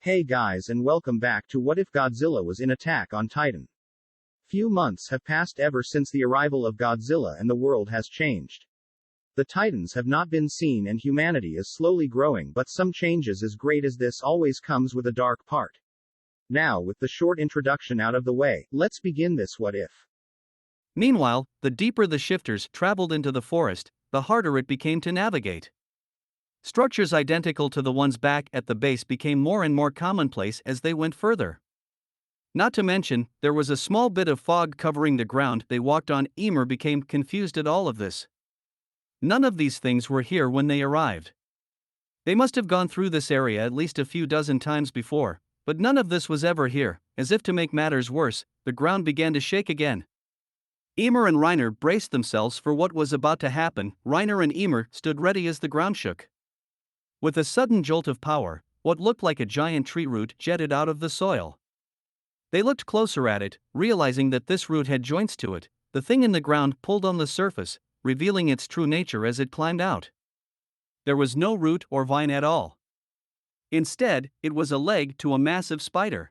Hey guys, and welcome back to What If Godzilla Was in Attack on Titan. Few months have passed ever since the arrival of Godzilla and the world has changed. The Titans have not been seen and humanity is slowly growing, but some changes as great as this always comes with a dark part. Now, with the short introduction out of the way, let's begin this What If. Meanwhile, the deeper the shifters traveled into the forest, the harder it became to navigate. Structures identical to the ones back at the base became more and more commonplace as they went further. Not to mention, there was a small bit of fog covering the ground they walked on. Emer became confused at all of this. None of these things were here when they arrived. They must have gone through this area at least a few dozen times before, but none of this was ever here. As if to make matters worse, the ground began to shake again. Emer and Reiner braced themselves for what was about to happen. Reiner and Emer stood ready as the ground shook. With a sudden jolt of power, what looked like a giant tree root jetted out of the soil. They looked closer at it, realizing that this root had joints to it. The thing in the ground pulled on the surface, revealing its true nature as it climbed out. There was no root or vine at all. Instead, it was a leg to a massive spider.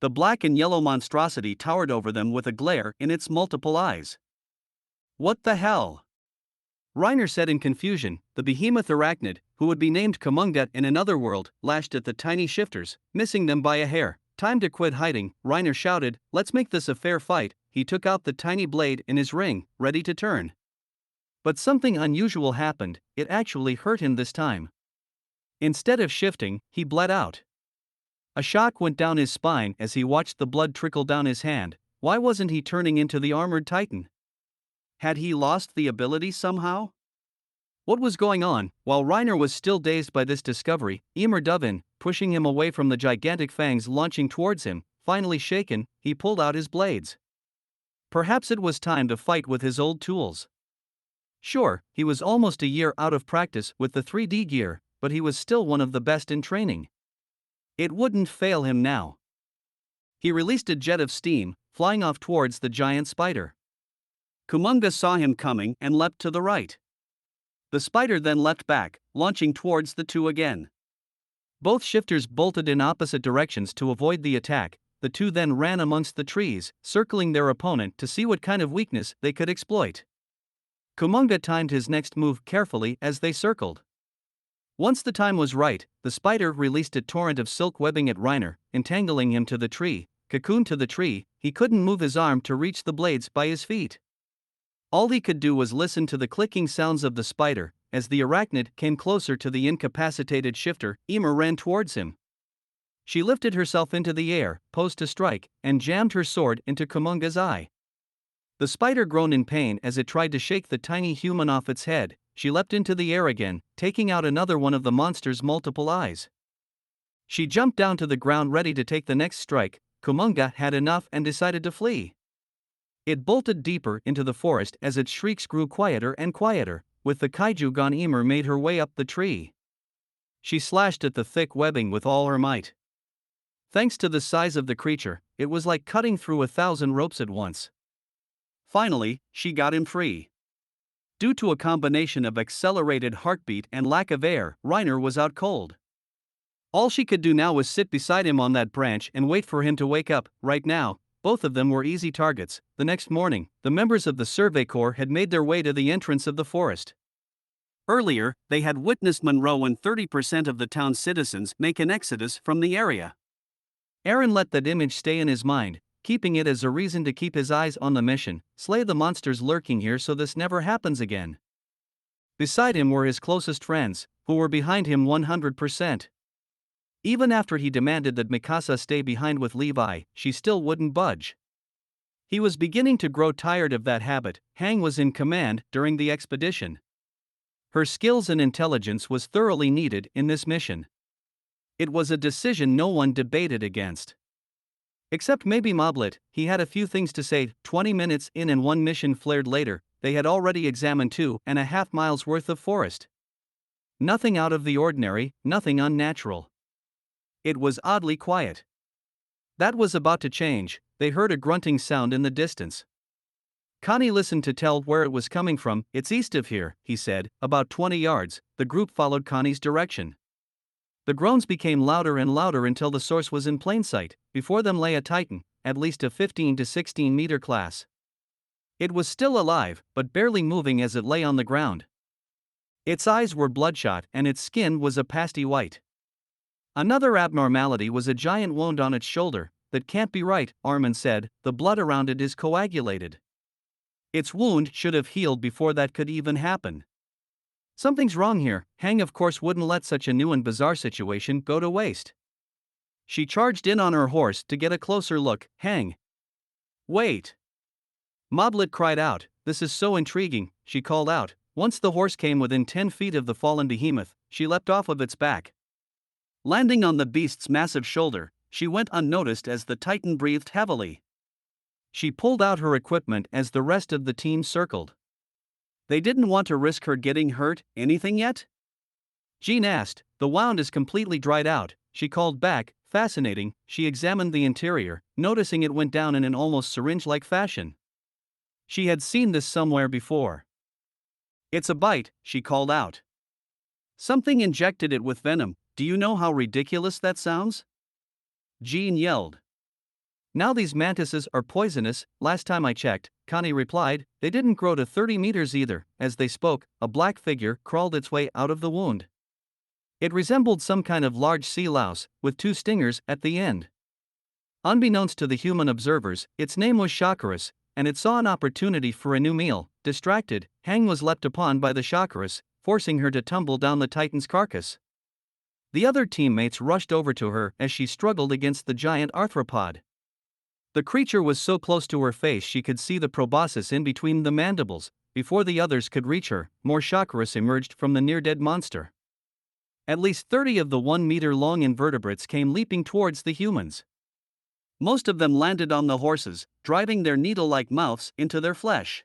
The black and yellow monstrosity towered over them with a glare in its multiple eyes. What the hell? Reiner said in confusion. The behemoth arachnid, who would be named Kumunga in another world, lashed at the tiny shifters, missing them by a hair. Time to quit hiding, Reiner shouted, let's make this a fair fight. He took out the tiny blade in his ring, ready to turn. But something unusual happened. It actually hurt him this time. Instead of shifting, he bled out. A shock went down his spine as he watched the blood trickle down his hand. Why wasn't he turning into the armored titan? Had he lost the ability somehow? What was going on? While Reiner was still dazed by this discovery, Emer dove in, pushing him away from the gigantic fangs launching towards him. Finally shaken, he pulled out his blades. Perhaps it was time to fight with his old tools. Sure, he was almost a year out of practice with the 3D gear, but he was still one of the best in training. It wouldn't fail him now. He released a jet of steam, flying off towards the giant spider. Kumunga saw him coming and leapt to the right. The spider then leapt back, launching towards the two again. Both shifters bolted in opposite directions to avoid the attack. The two then ran amongst the trees, circling their opponent to see what kind of weakness they could exploit. Kumunga timed his next move carefully as they circled. Once the time was right, the spider released a torrent of silk webbing at Reiner, entangling him to the tree. Cocooned to the tree, he couldn't move his arm to reach the blades by his feet. All he could do was listen to the clicking sounds of the spider. As the arachnid came closer to the incapacitated shifter, Emer ran towards him. She lifted herself into the air, posed to strike, and jammed her sword into Kumunga's eye. The spider groaned in pain as it tried to shake the tiny human off its head. She leapt into the air again, taking out another one of the monster's multiple eyes. She jumped down to the ground ready to take the next strike. Kumunga had enough and decided to flee. It bolted deeper into the forest as its shrieks grew quieter and quieter. With the kaiju gone, Emer made her way up the tree. She slashed at the thick webbing with all her might. Thanks to the size of the creature, it was like cutting through 1,000 ropes at once. Finally, she got him free. Due to a combination of accelerated heartbeat and lack of air, Reiner was out cold. All she could do now was sit beside him on that branch and wait for him to wake up. Right now, both of them were easy targets. The next morning, the members of the Survey Corps had made their way to the entrance of the forest. Earlier, they had witnessed Monroe and 30% of the town's citizens make an exodus from the area. Aaron let that image stay in his mind, keeping it as a reason to keep his eyes on the mission, slay the monsters lurking here so this never happens again. Beside him were his closest friends, who were behind him 100%. Even after he demanded that Mikasa stay behind with Levi, she still wouldn't budge. He was beginning to grow tired of that habit. Hang was in command during the expedition. Her skills and intelligence was thoroughly needed in this mission. It was a decision no one debated against. Except maybe Moblet. He had a few things to say. 20 minutes in and one mission flared later, they had already examined 2.5 miles worth of forest. Nothing out of the ordinary, nothing unnatural. It was oddly quiet. That was about to change. They heard a grunting sound in the distance. Connie listened to tell where it was coming from. It's east of here, he said, about 20 yards. The group followed Connie's direction. The groans became louder and louder until the source was in plain sight. Before them lay a titan, at least a 15 to 16 meter class. It was still alive, but barely moving as it lay on the ground. Its eyes were bloodshot and its skin was a pasty white. Another abnormality was a giant wound on its shoulder. That can't be right, Armin said, the blood around it is coagulated. Its wound should have healed before that could even happen. Something's wrong here. Hang of course wouldn't let such a new and bizarre situation go to waste. She charged in on her horse to get a closer look. Hang. Wait. Moblet cried out, this is so intriguing, she called out. Once the horse came within 10 feet of the fallen behemoth, she leapt off of its back. Landing on the beast's massive shoulder, she went unnoticed as the titan breathed heavily. She pulled out her equipment as the rest of the team circled. They didn't want to risk her getting hurt. Anything yet? Jean asked. The wound is completely dried out, she called back. Fascinating. She examined the interior, noticing it went down in an almost syringe-like fashion. She had seen this somewhere before. It's a bite, she called out. Something injected it with venom. Do you know how ridiculous that sounds? Jean yelled. Now these mantises are poisonous. Last time I checked, Connie replied. They didn't grow to 30 meters either. As they spoke, a black figure crawled its way out of the wound. It resembled some kind of large sea louse, with 2 stingers at the end. Unbeknownst to the human observers, its name was Chakarus, and it saw an opportunity for a new meal. Distracted, Hang was leapt upon by the Chakarus, forcing her to tumble down the titan's carcass. The other teammates rushed over to her as she struggled against the giant arthropod. The creature was so close to her face she could see the proboscis in between the mandibles. Before the others could reach her, more Chakarus emerged from the near-dead monster. At least 30 of the 1-meter-long invertebrates came leaping towards the humans. Most of them landed on the horses, driving their needle-like mouths into their flesh.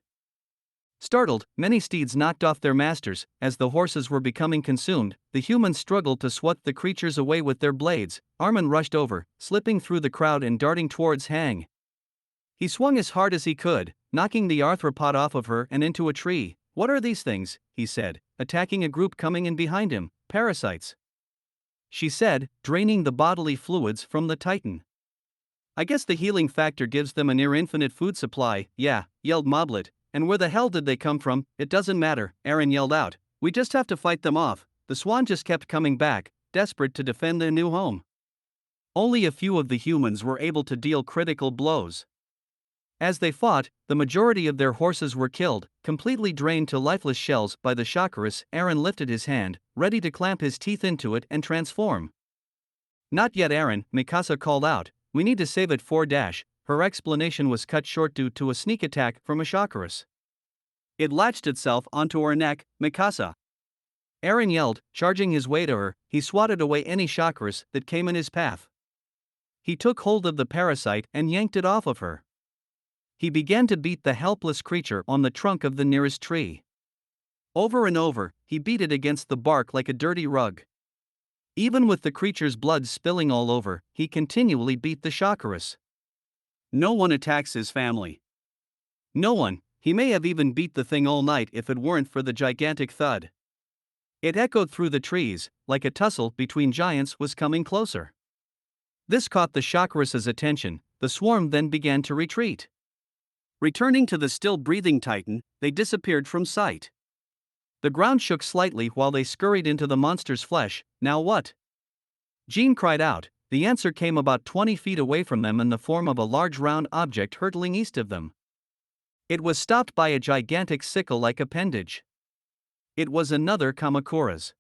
Startled, many steeds knocked off their masters. As the horses were becoming consumed, the humans struggled to swat the creatures away with their blades. Armin rushed over, slipping through the crowd and darting towards Hang. He swung as hard as he could, knocking the arthropod off of her and into a tree. What are these things? He said, attacking a group coming in behind him. Parasites. She said, draining the bodily fluids from the titan. I guess the healing factor gives them a near-infinite food supply. Yeah, yelled Moblet. And where the hell did they come from? It doesn't matter, Aaron yelled out. We just have to fight them off. The swan just kept coming back, desperate to defend their new home. Only a few of the humans were able to deal critical blows. As they fought, the majority of their horses were killed, completely drained to lifeless shells by the Chakarus. Aaron lifted his hand, ready to clamp his teeth into it and transform. Not yet, Aaron, Mikasa called out. We need to save it 4-. Her explanation was cut short due to a sneak attack from a Chakarus. It latched itself onto her neck. Mikasa. Aaron yelled, charging his way to her. He swatted away any Chakarus that came in his path. He took hold of the parasite and yanked it off of her. He began to beat the helpless creature on the trunk of the nearest tree. Over and over, he beat it against the bark like a dirty rug. Even with the creature's blood spilling all over, he continually beat the Chakarus. No one attacks his family. No one. He may have even beat the thing all night if it weren't for the gigantic thud. It echoed through the trees, like a tussle between giants was coming closer. This caught the Chakarus's attention. The swarm then began to retreat. Returning to the still-breathing titan, they disappeared from sight. The ground shook slightly while they scurried into the monster's flesh. Now what? Jean cried out. The answer came about 20 feet away from them in the form of a large round object hurtling east of them. It was stopped by a gigantic sickle-like appendage. It was another Kamakura's.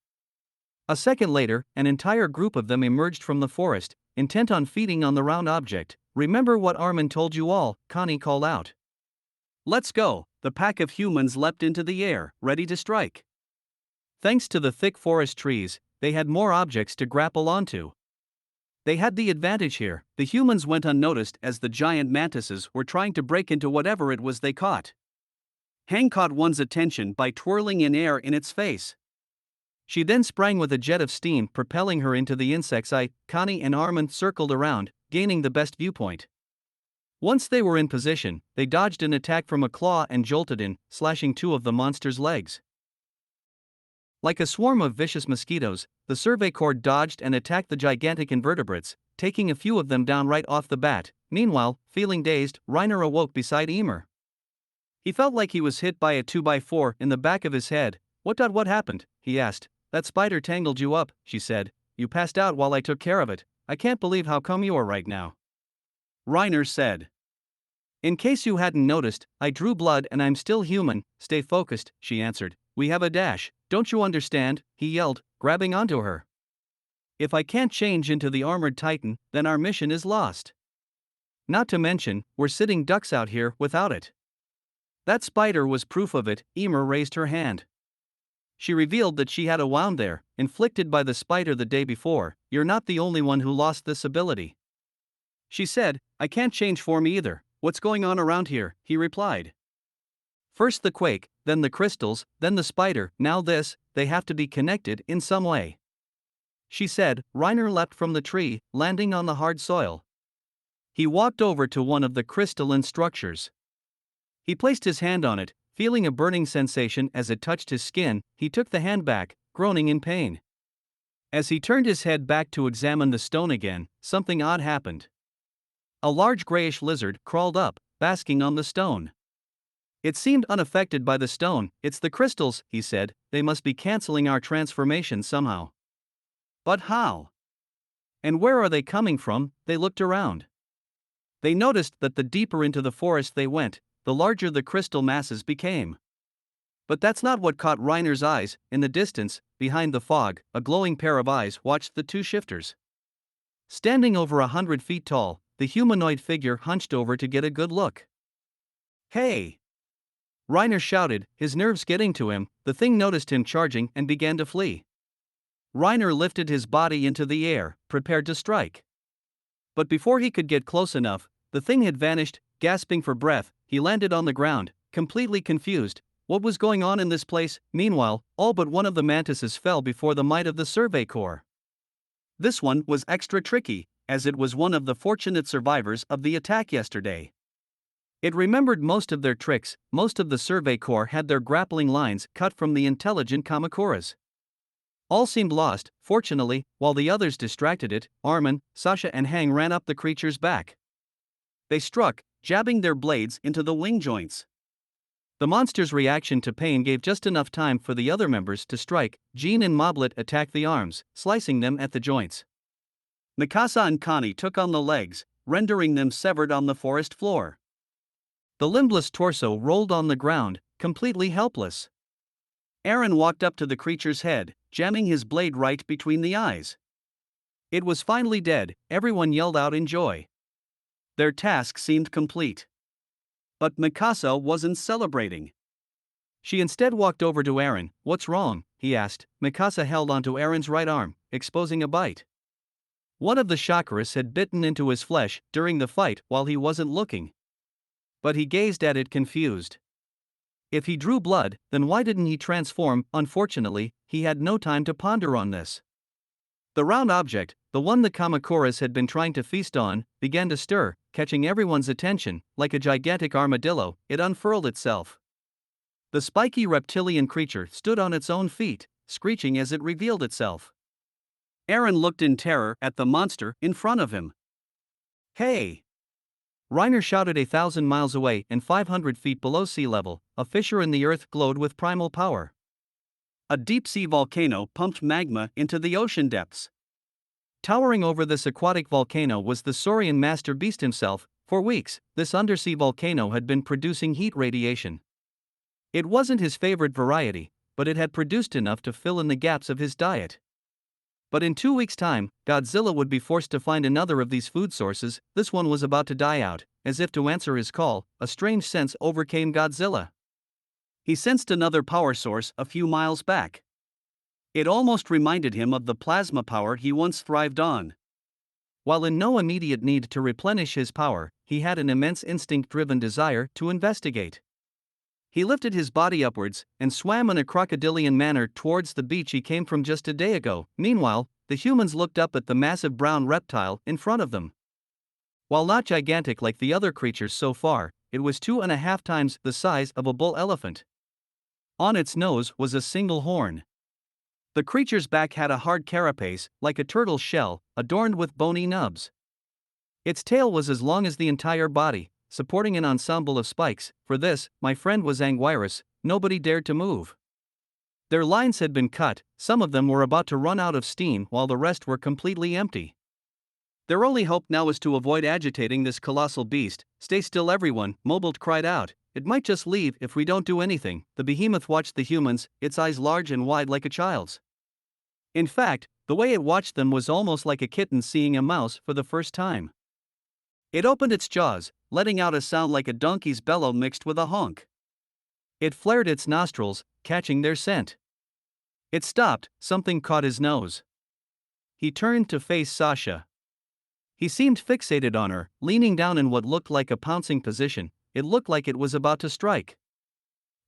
A second later, an entire group of them emerged from the forest, intent on feeding on the round object. Remember what Armin told you all, Connie called out. Let's go. The pack of humans leapt into the air, ready to strike. Thanks to the thick forest trees, they had more objects to grapple onto. They had the advantage here. The humans went unnoticed as the giant mantises were trying to break into whatever it was they caught. Hang caught one's attention by twirling in air in its face. She then sprang with a jet of steam propelling her into the insect's eye. Connie and Armin circled around, gaining the best viewpoint. Once they were in position, they dodged an attack from a claw and jolted in, slashing 2 of the monster's legs. Like a swarm of vicious mosquitoes, the Survey Corps dodged and attacked the gigantic invertebrates, taking a few of them down right off the bat. Meanwhile, feeling dazed, Reiner awoke beside Emer. He felt like he was hit by a 2x4 in the back of his head. What happened?" he asked. "That spider tangled you up," she said. "You passed out while I took care of it. I can't believe how come you are right now." Reiner said. "In case you hadn't noticed, I drew blood and I'm still human. Stay focused," she answered. "We have a dash, don't you understand?" he yelled, grabbing onto her. "If I can't change into the armored titan, then our mission is lost. Not to mention, we're sitting ducks out here without it." That spider was proof of it. Emer raised her hand. She revealed that she had a wound there, inflicted by the spider the day before. "You're not the only one who lost this ability," she said. "I can't change form either. What's going on around here?" he replied. "First the quake, then the crystals, then the spider, now this. They have to be connected in some way," she said. Reiner leapt from the tree, landing on the hard soil. He walked over to one of the crystalline structures. He placed his hand on it, feeling a burning sensation as it touched his skin. He took the hand back, groaning in pain. As he turned his head back to examine the stone again, something odd happened. A large grayish lizard crawled up, basking on the stone. It seemed unaffected by the stone. "It's the crystals," he said. "They must be canceling our transformation somehow." "But how? And where are they coming from?" They looked around. They noticed that the deeper into the forest they went, the larger the crystal masses became. But that's not what caught Reiner's eyes. In the distance, behind the fog, a glowing pair of eyes watched the two shifters. Standing over 100 feet tall, the humanoid figure hunched over to get a good look. "Hey!" Reiner shouted, his nerves getting to him. The thing noticed him charging and began to flee. Reiner lifted his body into the air, prepared to strike. But before he could get close enough, the thing had vanished. Gasping for breath, he landed on the ground, completely confused. What was going on in this place? Meanwhile, all but one of the mantises fell before the might of the Survey Corps. This one was extra tricky, as it was one of the fortunate survivors of the attack yesterday. It remembered most of their tricks. Most of the Survey Corps had their grappling lines cut from the intelligent Kamakuras. All seemed lost. Fortunately, while the others distracted it, Armin, Sasha and Hang ran up the creature's back. They struck, jabbing their blades into the wing joints. The monster's reaction to pain gave just enough time for the other members to strike. Jean and Moblet attacked the arms, slicing them at the joints. Mikasa and Connie took on the legs, rendering them severed on the forest floor. The limbless torso rolled on the ground, completely helpless. Eren walked up to the creature's head, jamming his blade right between the eyes. It was finally dead. Everyone yelled out in joy. Their task seemed complete. But Mikasa wasn't celebrating. She instead walked over to Eren. "What's wrong?" he asked. Mikasa held onto Eren's right arm, exposing a bite. One of the chakras had bitten into his flesh during the fight while he wasn't looking. But he gazed at it confused. If he drew blood, then why didn't he transform? Unfortunately, he had no time to ponder on this. The round object, the one the Kamakuras had been trying to feast on, began to stir, catching everyone's attention. Like a gigantic armadillo, it unfurled itself. The spiky reptilian creature stood on its own feet, screeching as it revealed itself. Eren looked in terror at the monster in front of him. "Hey!" Reiner shouted. 1,000 miles away and 500 feet below sea level, a fissure in the earth glowed with primal power. A deep-sea volcano pumped magma into the ocean depths. Towering over this aquatic volcano was the Saurian master beast himself. For weeks, this undersea volcano had been producing heat radiation. It wasn't his favorite variety, but it had produced enough to fill in the gaps of his diet. But in 2 weeks' time, Godzilla would be forced to find another of these food sources. This one was about to die out. As if to answer his call, a strange sense overcame Godzilla. He sensed another power source a few miles back. It almost reminded him of the plasma power he once thrived on. While in no immediate need to replenish his power, he had an immense instinct-driven desire to investigate. He lifted his body upwards and swam in a crocodilian manner towards the beach he came from just a day ago. Meanwhile, the humans looked up at the massive brown reptile in front of them. While not gigantic like the other creatures so far, it was 2.5 times the size of a bull elephant. On its nose was a single horn. The creature's back had a hard carapace, like a turtle's shell, adorned with bony nubs. Its tail was as long as the entire body, supporting an ensemble of spikes. For this, my friend was Anguirus, nobody dared to move. Their lines had been cut, some of them were about to run out of steam while the rest were completely empty. Their only hope now was to avoid agitating this colossal beast. Stay still everyone, Mobolt cried out. It might just leave if we don't do anything. The behemoth watched the humans, its eyes large and wide like a child's. In fact, the way it watched them was almost like a kitten seeing a mouse for the first time. It opened its jaws, letting out a sound like a donkey's bellow mixed with a honk. It flared its nostrils, catching their scent. It stopped, something caught his nose. He turned to face Sasha. He seemed fixated on her, leaning down in what looked like a pouncing position. It looked like it was about to strike.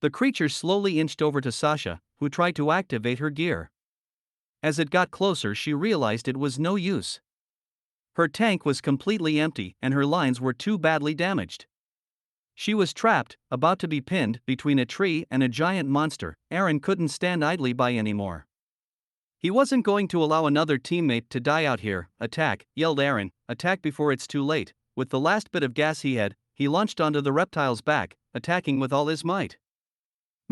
The creature slowly inched over to Sasha, who tried to activate her gear. As it got closer, she realized it was no use. Her tank was completely empty and her lines were too badly damaged. She was trapped, about to be pinned between a tree and a giant monster. Aaron couldn't stand idly by anymore. He wasn't going to allow another teammate to die out here. Attack, yelled Aaron, attack before it's too late. With the last bit of gas he had, he launched onto the reptile's back, attacking with all his might.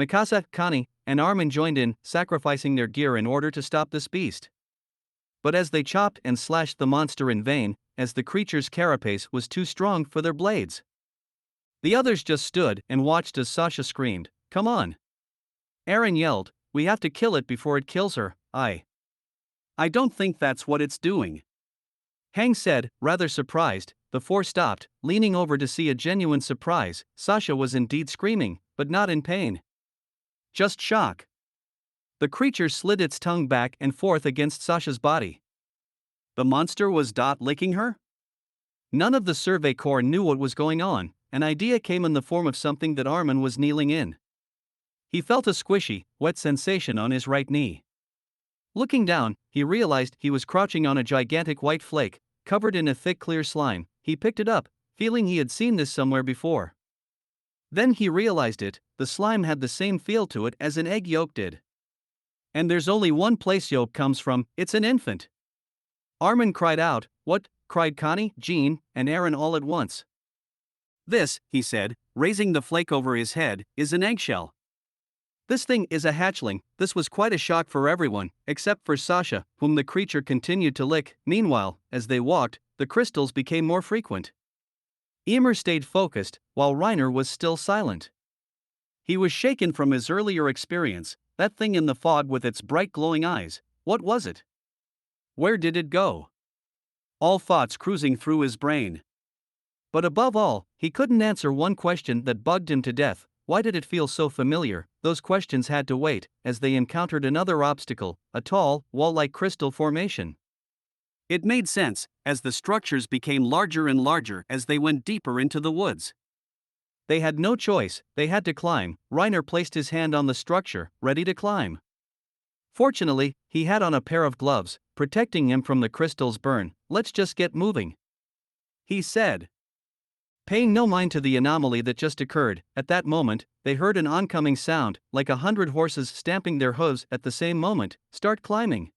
Mikasa, Connie, and Armin joined in, sacrificing their gear in order to stop this beast. But as they chopped and slashed the monster in vain, as the creature's carapace was too strong for their blades. The others just stood and watched as Sasha screamed, "Come on!" Aaron yelled, "We have to kill it before it kills her." I don't think that's what it's doing," Hang said, rather surprised. The four stopped, leaning over to see a genuine surprise. Sasha was indeed screaming, but not in pain. Just shock. The creature slid its tongue back and forth against Sasha's body. The monster was licking her? None of the Survey Corps knew what was going on. An idea came in the form of something that Armin was kneeling in. He felt a squishy, wet sensation on his right knee. Looking down, he realized he was crouching on a gigantic white flake, covered in a thick clear slime. He picked it up, feeling he had seen this somewhere before. Then he realized it, the slime had the same feel to it as an egg yolk did. And there's only one place yolk comes from, it's an infant. Armin cried out. "What?" cried Connie, Jean, and Aaron all at once. "This," he said, raising the flake over his head, "is an eggshell. This thing is a hatchling." This was quite a shock for everyone, except for Sasha, whom the creature continued to lick. Meanwhile, as they walked, the crystals became more frequent. Emer stayed focused, while Reiner was still silent. He was shaken from his earlier experience. That thing in the fog with its bright glowing eyes, what was it? Where did it go? All thoughts cruising through his brain. But above all, he couldn't answer one question that bugged him to death. Why did it feel so familiar? Those questions had to wait, as they encountered another obstacle, a tall, wall-like crystal formation. It made sense, as the structures became larger and larger as they went deeper into the woods. They had no choice, they had to climb. Reiner placed his hand on the structure, ready to climb. Fortunately, he had on a pair of gloves, protecting him from the crystal's burn. "Let's just get moving," he said. Paying no mind to the anomaly that just occurred, at that moment, they heard an oncoming sound, like 100 horses stamping their hooves at the same moment. "Start climbing,"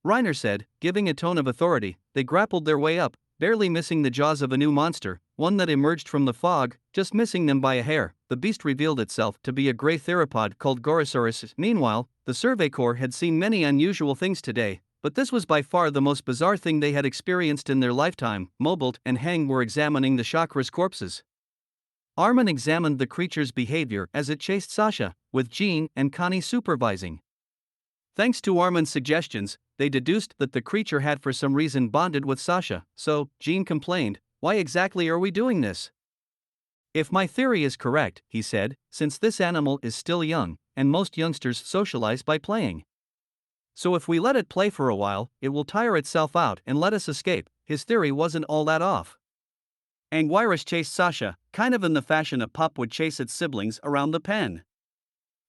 Reiner said, giving a tone of authority. They grappled their way up, barely missing the jaws of a new monster, one that emerged from the fog, just missing them by a hair. The beast revealed itself to be a gray theropod called Gorosaurus. Meanwhile, the Survey Corps had seen many unusual things today, but this was by far the most bizarre thing they had experienced in their lifetime. Mobolt and Hang were examining the Chakra's corpses. Armin examined the creature's behavior as it chased Sasha, with Jean and Connie supervising. Thanks to Armin's suggestions, they deduced that the creature had for some reason bonded with Sasha. So, Jean complained, "Why exactly are we doing this?" "If my theory is correct," he said, "since this animal is still young, and most youngsters socialize by playing. So if we let it play for a while, it will tire itself out and let us escape." His theory wasn't all that off. Anguirus chased Sasha, kind of in the fashion a pup would chase its siblings around the pen.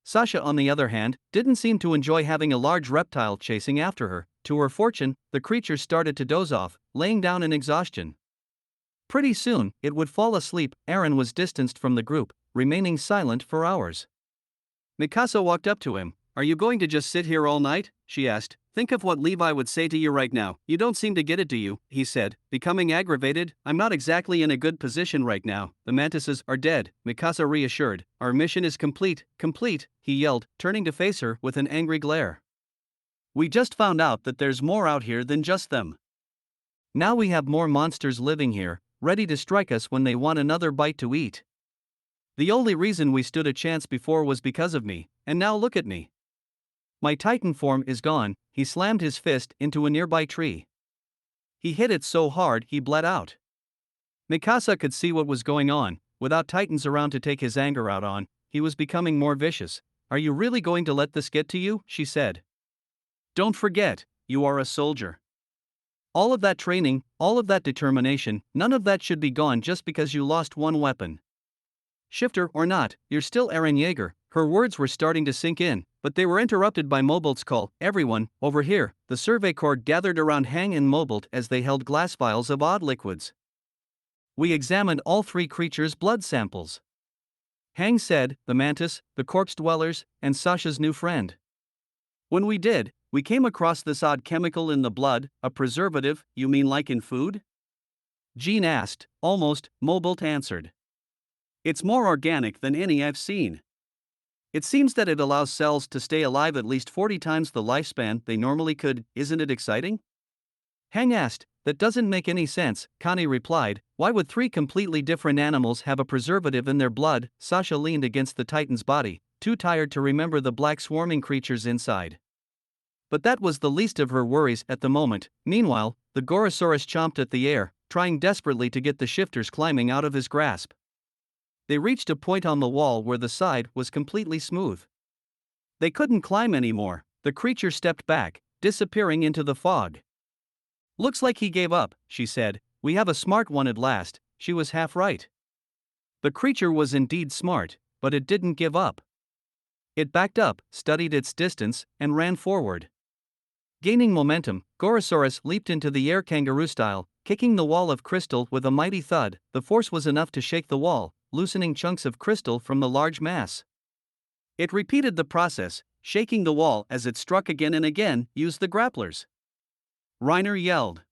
Sasha, on the other hand, didn't seem to enjoy having a large reptile chasing after her. To her fortune, the creature started to doze off, laying down in exhaustion. Pretty soon, it would fall asleep. Aaron was distanced from the group, remaining silent for hours. Mikasa walked up to him. Are you going to just sit here all night? She asked. Think of what Levi would say to you right now. You don't seem to get it, do you? He said, becoming aggravated. I'm not exactly in a good position right now. The mantises are dead, Mikasa reassured. Our mission is complete, he yelled, turning to face her with an angry glare. We just found out that there's more out here than just them. Now we have more monsters living here, ready to strike us when they want another bite to eat. The only reason we stood a chance before was because of me, and now look at me. My Titan form is gone. He slammed his fist into a nearby tree. He hit it so hard he bled out. Mikasa could see what was going on. Without Titans around to take his anger out on, he was becoming more vicious. Are you really going to let this get to you? She said. Don't forget, you are a soldier. All of that training, all of that determination, none of that should be gone just because you lost one weapon. Shifter or not, you're still Eren Yeager. Her words were starting to sink in, but they were interrupted by Mobolt's call. Everyone, over here. The Survey Corps gathered around Hang and Mobolt as they held glass vials of odd liquids. We examined all three creatures' blood samples. Hang said, the mantis, the corpse dwellers, and Sasha's new friend. When we did, we came across this odd chemical in the blood, a preservative. You mean like in food? Jean asked. Almost, Mobolt answered. It's more organic than any I've seen. It seems that it allows cells to stay alive at least 40 times the lifespan they normally could. Isn't it exciting? Hang asked. That doesn't make any sense, Connie replied. Why would three completely different animals have a preservative in their blood? Sasha leaned against the Titan's body, too tired to remember the black swarming creatures inside. But that was the least of her worries at the moment. Meanwhile, the Gorosaurus chomped at the air, trying desperately to get the shifters climbing out of his grasp. They reached a point on the wall where the side was completely smooth. They couldn't climb anymore. The creature stepped back, disappearing into the fog. Looks like he gave up, she said. We have a smart one at last. She was half right. The creature was indeed smart, but it didn't give up. It backed up, studied its distance, and ran forward. Gaining momentum, Gorosaurus leaped into the air kangaroo style, kicking the wall of crystal with a mighty thud. The force was enough to shake the wall, loosening chunks of crystal from the large mass. It repeated the process, shaking the wall as it struck again and again. Use the grapplers. Reiner yelled.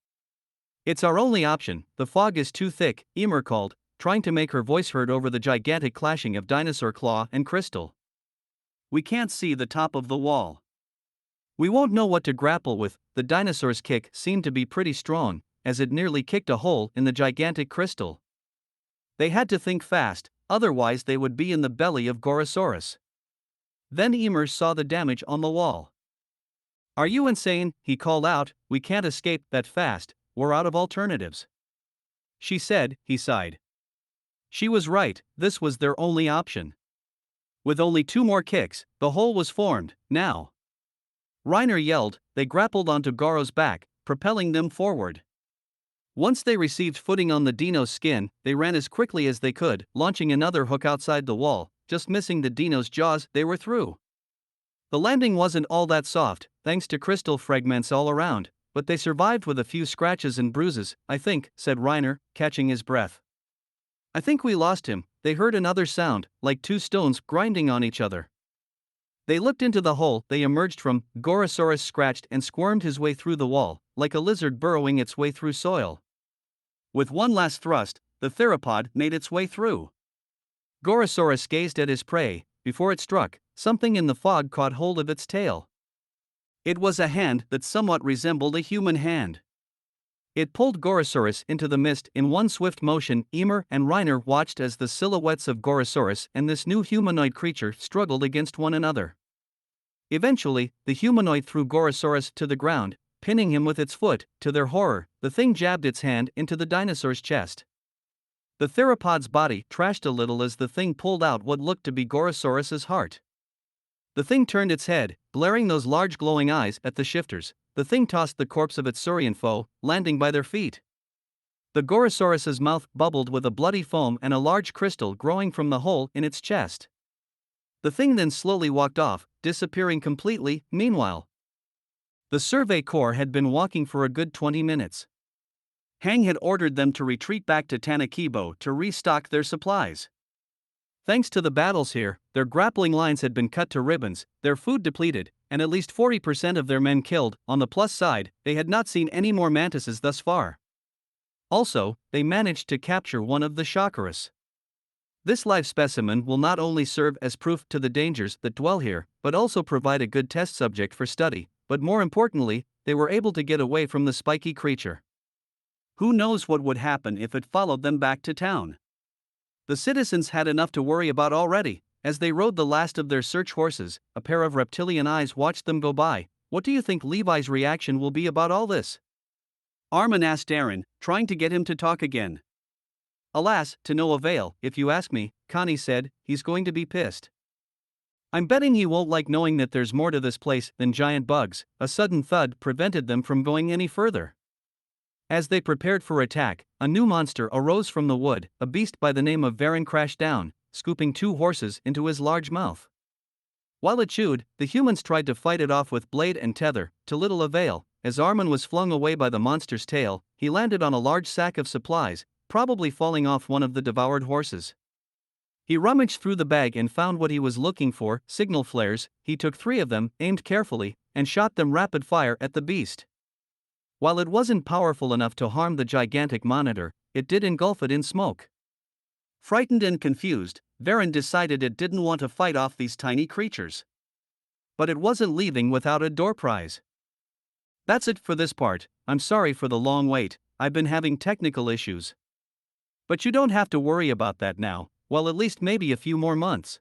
It's our only option. The fog is too thick, Ymir called, trying to make her voice heard over the gigantic clashing of dinosaur claw and crystal. We can't see the top of the wall. We won't know what to grapple with. The dinosaur's kick seemed to be pretty strong, as it nearly kicked a hole in the gigantic crystal. They had to think fast, otherwise they would be in the belly of Gorosaurus. Then Ymir saw the damage on the wall. Are you insane? He called out. We can't escape that fast, we're out of alternatives. She said, he sighed. She was right, this was their only option. With only 2 more kicks, the hole was formed. Now. Reiner yelled. They grappled onto Goro's back, propelling them forward. Once they received footing on the dino's skin, they ran as quickly as they could, launching another hook outside the wall, just missing the dino's jaws. They were through. The landing wasn't all that soft, thanks to crystal fragments all around, but they survived with a few scratches and bruises, I think, said Reiner, catching his breath. I think we lost him. They heard another sound, like 2 stones grinding on each other. They looked into the hole they emerged from. Gorosaurus scratched and squirmed his way through the wall, like a lizard burrowing its way through soil. With one last thrust, the theropod made its way through. Gorosaurus gazed at his prey. Before it struck, something in the fog caught hold of its tail. It was a hand that somewhat resembled a human hand. It pulled Gorosaurus into the mist in one swift motion. Ymir and Reiner watched as the silhouettes of Gorosaurus and this new humanoid creature struggled against one another. Eventually, the humanoid threw Gorosaurus to the ground, pinning him with its foot. To their horror, the thing jabbed its hand into the dinosaur's chest. The theropod's body trashed a little as the thing pulled out what looked to be Gorosaurus's heart. The thing turned its head, glaring those large glowing eyes at the shifters. The thing tossed the corpse of its Saurian foe, landing by their feet. The Gorosaurus's mouth bubbled with a bloody foam and a large crystal growing from the hole in its chest. The thing then slowly walked off, disappearing completely. Meanwhile, the Survey Corps had been walking for a good 20 minutes. Hang had ordered them to retreat back to Tanakibo to restock their supplies. Thanks to the battles here, their grappling lines had been cut to ribbons, their food depleted, and at least 40% of their men killed. On the plus side, they had not seen any more mantises thus far. Also, they managed to capture one of the Shockers. This live specimen will not only serve as proof to the dangers that dwell here, but also provide a good test subject for study, but more importantly, they were able to get away from the spiky creature. Who knows what would happen if it followed them back to town? The citizens had enough to worry about already. As they rode the last of their search horses, a pair of reptilian eyes watched them go by. What do you think Levi's reaction will be about all this? Armin asked Aaron, trying to get him to talk again. Alas, to no avail. If you ask me, Connie said, he's going to be pissed. I'm betting he won't like knowing that there's more to this place than giant bugs. A sudden thud prevented them from going any further. As they prepared for attack, a new monster arose from the wood. A beast by the name of Varen crashed down, scooping 2 horses into his large mouth. While it chewed, the humans tried to fight it off with blade and tether, to little avail. As Armin was flung away by the monster's tail, he landed on a large sack of supplies, probably falling off one of the devoured horses. He rummaged through the bag and found what he was looking for, signal flares. He took 3 of them, aimed carefully, and shot them rapid fire at the beast. While it wasn't powerful enough to harm the gigantic monitor, it did engulf it in smoke. Frightened and confused, Varen decided it didn't want to fight off these tiny creatures. But it wasn't leaving without a door prize. That's it for this part. I'm sorry for the long wait, I've been having technical issues. But you don't have to worry about that now, well, at least maybe a few more months.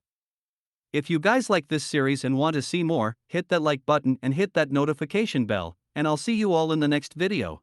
If you guys like this series and want to see more, hit that like button and hit that notification bell, and I'll see you all in the next video.